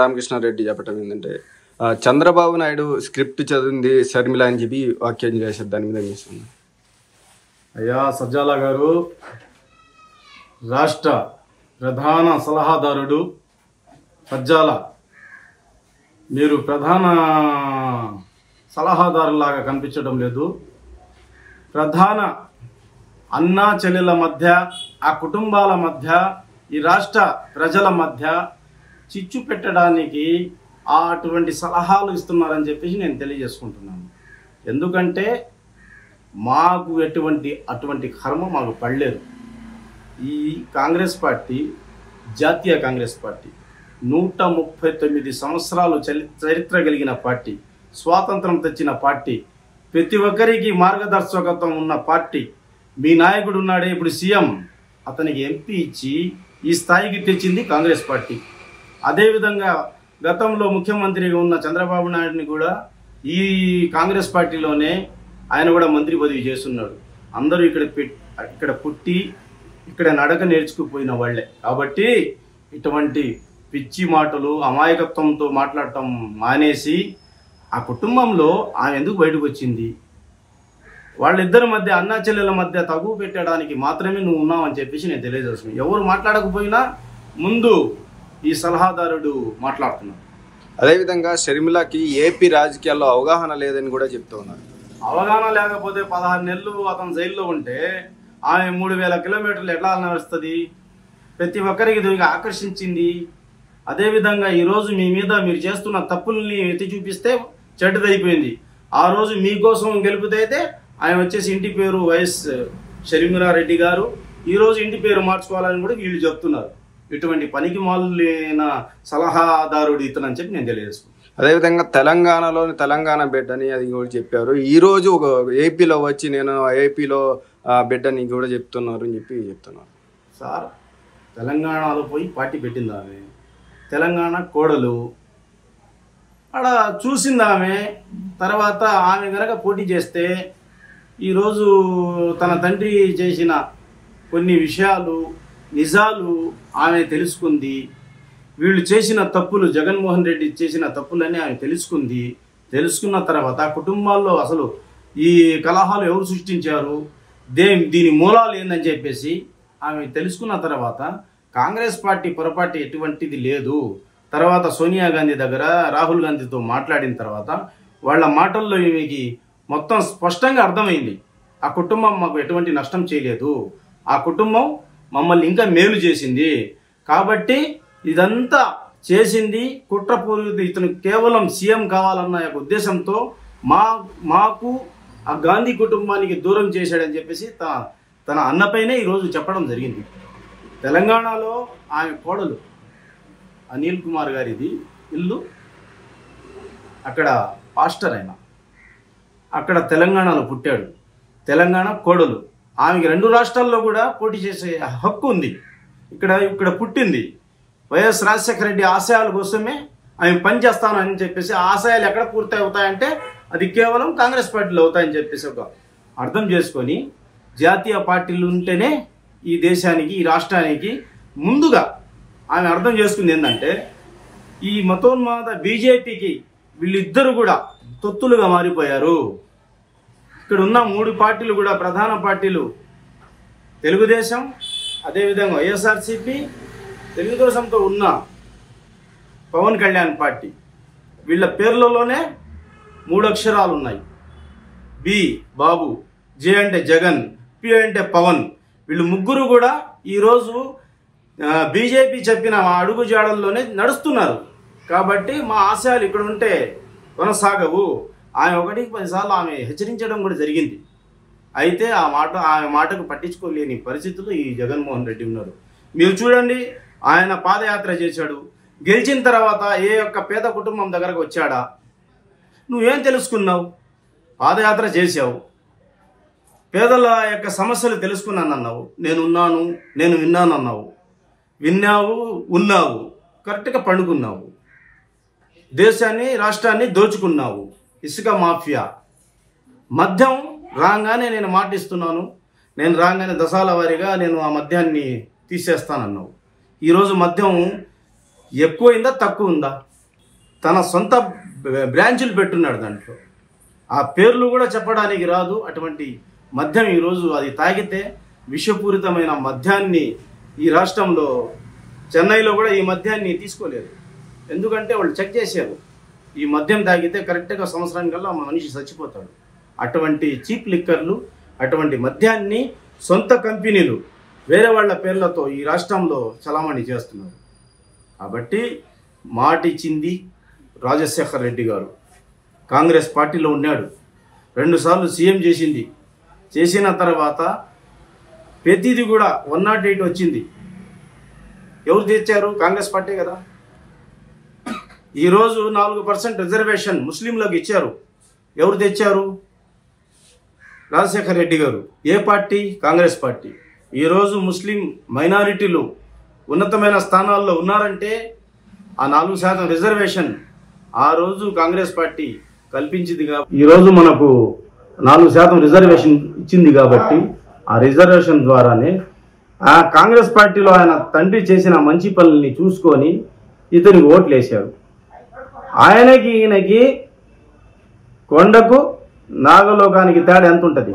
రామకృష్ణారెడ్డి చెప్పటం ఏంటంటే చంద్రబాబు నాయుడు స్క్రిప్ట్ చదివింది షర్మిల అని చెప్పి వ్యాఖ్యం చేశారు. దాని మీద చేస్తుంది. అయ్యా సజ్జాల గారు, రాష్ట్ర ప్రధాన సలహాదారుడు సజ్జాల, మీరు ప్రధాన సలహాదారులాగా కనిపించడం లేదు. ప్రధాన అన్నా చెల్లెల మధ్య, ఆ కుటుంబాల మధ్య, ఈ రాష్ట్ర ప్రజల మధ్య చిచ్చు పెట్టడానికి అటువంటి సలహాలు ఇస్తున్నారని చెప్పేసి నేను తెలియజేసుకుంటున్నాను. ఎందుకంటే మాకు అటువంటి కర్మ మాకు పడలేదు. ఈ కాంగ్రెస్ పార్టీ, జాతీయ కాంగ్రెస్ పార్టీ 139 సంవత్సరాలు చరిత్ర కలిగిన పార్టీ, స్వాతంత్రం తెచ్చిన పార్టీ, ప్రతి ఒక్కరికి మార్గదర్శకత్వం ఉన్న పార్టీ. మీ నాయకుడు ఉన్నాడే ఇప్పుడు సీఎం, అతనికి ఎంపీ ఇచ్చి ఈ స్థాయికి తెచ్చింది కాంగ్రెస్ పార్టీ. అదేవిధంగా గతంలో ముఖ్యమంత్రిగా ఉన్న చంద్రబాబు నాయుడిని కూడా ఈ కాంగ్రెస్ పార్టీలోనే ఆయన కూడా మంత్రి పదవి చేస్తున్నాడు. అందరూ ఇక్కడ పుట్టి ఇక్కడ నడక నేర్చుకుపోయిన వాళ్ళే. కాబట్టి ఇటువంటి పిచ్చి మాటలు, అమాయకత్వంతో మాట్లాడటం మానేసి ఆ కుటుంబంలో ఆమె ఎందుకు బయటకు వచ్చింది, వాళ్ళిద్దరి మధ్య, అన్నా చెల్లెల మధ్య తగువ పెట్టడానికి మాత్రమే నువ్వు ఉన్నావని చెప్పేసి నేను తెలియజేస్తున్నాను. ఎవరు మాట్లాడకపోయినా ముందు ఈ సలహాదారుడు మాట్లాడుతున్నాడు. అదేవిధంగా షర్మిలకి ఏపీ రాజకీయాల్లో అవగాహన లేదని కూడా చెప్తూ ఉన్నారు. అవగాహన లేకపోతే 16 నెలలు అతను జైల్లో ఉంటే ఆమె 3000 కిలోమీటర్లు ఎట్లా నడుస్తుంది? ప్రతి ఒక్కరికి దీనికి ఆకర్షించింది. అదేవిధంగా ఈరోజు మీ మీద మీరు చేస్తున్న తప్పుల్ని ఎత్తి చూపిస్తే చెడ్డదైపోయింది. ఆ రోజు మీకోసం గెలుపుదైతే ఆయన వచ్చేసి ఇంటి పేరు వైఎస్ షర్మిలారెడ్డి గారు, ఈరోజు ఇంటి పేరు మార్చుకోవాలని కూడా వీళ్ళు చెప్తున్నారు. ఇటువంటి పనికి మాలిన సలహాదారుడు ఇతనని చెప్పి నేను తెలియజేసుకున్నాను. అదేవిధంగా తెలంగాణలోని తెలంగాణ బిడ్డని అది కూడా చెప్పారు. ఈరోజు ఒక ఏపీలో వచ్చి నేను ఏపీలో బిడ్డని కూడా చెప్తున్నారు అని చెప్పి చెప్తున్నారు. సార్, తెలంగాణలో పోయి పార్టీ పెట్టింది ఆమె, తెలంగాణ కోడలు, అక్కడ చూసింది ఆమె. తర్వాత ఆమె కనుక పోటీ చేస్తే ఈరోజు తన తండ్రి చేసిన కొన్ని విషయాలు, నిజాలు ఆమె తెలుసుకుంది. వీళ్ళు చేసిన తప్పులు, జగన్మోహన్ రెడ్డి చేసిన తప్పులన్నీ ఆమె తెలుసుకుంది. తెలుసుకున్న తర్వాత కుటుంబాల్లో అసలు ఈ కలహాలు ఎవరు సృష్టించారు, దీని మూలాలు ఏందని చెప్పేసి ఆమె తెలుసుకున్న తర్వాత కాంగ్రెస్ పార్టీ పొరపాటు ఎటువంటిది లేదు. తర్వాత సోనియా గాంధీ దగ్గర రాహుల్ గాంధీతో మాట్లాడిన తర్వాత వాళ్ళ మాటల్లో ఈమెకి మొత్తం స్పష్టంగా అర్థమైంది. ఆ కుటుంబం మాకు ఎటువంటి నష్టం చేయలేదు, ఆ కుటుంబం మమ్మల్ని ఇంకా మేలు చేసింది. కాబట్టి ఇదంతా చేసింది కుట్రపూరిత, ఇతను కేవలం సీఎం కావాలన్న ఉద్దేశంతో మాకు ఆ గాంధీ కుటుంబానికి దూరం చేశాడని చెప్పేసి తన అన్నపైనే ఈరోజు చెప్పడం జరిగింది. తెలంగాణలో ఆమె కోడలు అనిల్ కుమార్ గారిది ఇల్లు, అక్కడ పాస్టర్ అయినా, అక్కడ తెలంగాణలో పుట్టాడు. తెలంగాణ కోడలు, ఆమెకి 2 రాష్ట్రాల్లో కూడా పోటీ చేసే హక్కు ఉంది. ఇక్కడ పుట్టింది. వైఎస్ రాజశేఖర రెడ్డి ఆశయాల కోసమే ఆమె పనిచేస్తానని చెప్పేసి, ఆశయాలు ఎక్కడ పూర్తి అవుతాయంటే అది కేవలం కాంగ్రెస్ పార్టీలో అవుతాయని చెప్పేసి ఒక అర్థం చేసుకొని, జాతీయ పార్టీలు ఉంటేనే ఈ దేశానికి, ఈ రాష్ట్రానికి ముందుగా ఆమె అర్థం చేసుకుంది ఏంటంటే, ఈ మతోన్మాద బీజేపీకి వీళ్ళిద్దరు కూడా తొత్తులుగా మారిపోయారు. ఇక్కడ ఉన్న 3 పార్టీలు కూడా ప్రధాన పార్టీలు తెలుగుదేశం, అదేవిధంగా వైఎస్ఆర్సీపీ, తెలుగుదేశంతో ఉన్న పవన్ కళ్యాణ్ పార్టీ, వీళ్ళ పేర్లలోనే 3 అక్షరాలు ఉన్నాయి. బి బాబు, జే అంటే జగన్, పి అంటే పవన్. వీళ్ళు ముగ్గురు కూడా ఈరోజు బీజేపీ చెప్పిన అడుగు జాడల్లోనే నడుస్తున్నారు. కాబట్టి మా ఆశయాలు ఇక్కడ ఉంటే కొనసాగవు. ఆమె 1కి 10 సార్లు ఆమె హెచ్చరించడం కూడా జరిగింది. అయితే ఆమె మాటకు పట్టించుకోలేని పరిస్థితుల్లో ఈ జగన్మోహన్ రెడ్డి ఉన్నారు. మీరు చూడండి, ఆయన పాదయాత్ర చేశాడు. గెలిచిన తర్వాత ఏ ఒక్క పేద కుటుంబం దగ్గరకు వచ్చాడా? నువ్వేం తెలుసుకున్నావు? పాదయాత్ర చేశావు, పేదల యొక్క సమస్యలు తెలుసుకున్నానన్నావు, నేను విన్నానన్నావు, విన్నావు, ఉన్నావు, కరెక్ట్గా పండుకున్నావు, దేశాన్ని రాష్ట్రాన్ని దోచుకున్నావు. ఇసుక మాఫియా, మద్యం రాగానే నేను మాటిస్తున్నాను, నేను రాగానే దశాల వారీగా నేను ఆ మద్యాన్ని తీసేస్తానన్నావు. ఈరోజు మద్యం ఎక్కువైందా తక్కువ ఉందా? తన సొంత బ్రాంచులు పెట్టున్నాడు దాంట్లో. ఆ పేర్లు కూడా చెప్పడానికి రాదు. అటువంటి మద్యం ఈరోజు అది తాగితే విషపూరితమైన మద్యాన్ని ఈ రాష్ట్రంలో చెన్నైలో కూడా ఈ మద్యాన్ని తీసుకోలేదు. ఎందుకంటే వాళ్ళు చెక్ చేశారు, ఈ మద్యం తాగితే కరెక్ట్గా సంవత్సరానికల్లా మనిషి చచ్చిపోతాడు. అటువంటి చీప్ లిక్కర్లు, అటువంటి మద్యాన్ని సొంత కంపెనీలు వేరే వాళ్ళ పేర్లతో ఈ రాష్ట్రంలో చలామణి చేస్తున్నారు. కాబట్టి మాట ఇచ్చింది రాజశేఖర్ రెడ్డి గారు. కాంగ్రెస్ పార్టీలో ఉన్నాడు, 2 సార్లు సీఎం చేసిన తర్వాత ప్రతిదీ కూడా 108 వచ్చింది. ఎవరు తెచ్చారు? కాంగ్రెస్ పార్టీ కదా. ఈరోజు 4% రిజర్వేషన్ ముస్లింలకు ఇచ్చారు. ఎవరు తెచ్చారు? రాజశేఖర్ రెడ్డి గారు. ఏ పార్టీ? కాంగ్రెస్ పార్టీ. ఈరోజు ముస్లిం మైనారిటీలు ఉన్నతమైన స్థానాల్లో ఉన్నారంటే ఆ 4% రిజర్వేషన్ ఆ రోజు కాంగ్రెస్ పార్టీ కల్పించింది. ఈరోజు మనకు 4% రిజర్వేషన్ ఇచ్చింది కాబట్టి ఆ రిజర్వేషన్ ద్వారానే ఆ కాంగ్రెస్ పార్టీలో ఆయన తండ్రి చేసిన మంచి పనుల్ని చూసుకొని ఇతనికి ఓట్లు వేశారు. ఈయనకి కొండకు నాగలోకానికి తేడా ఎంత ఉంటుంది?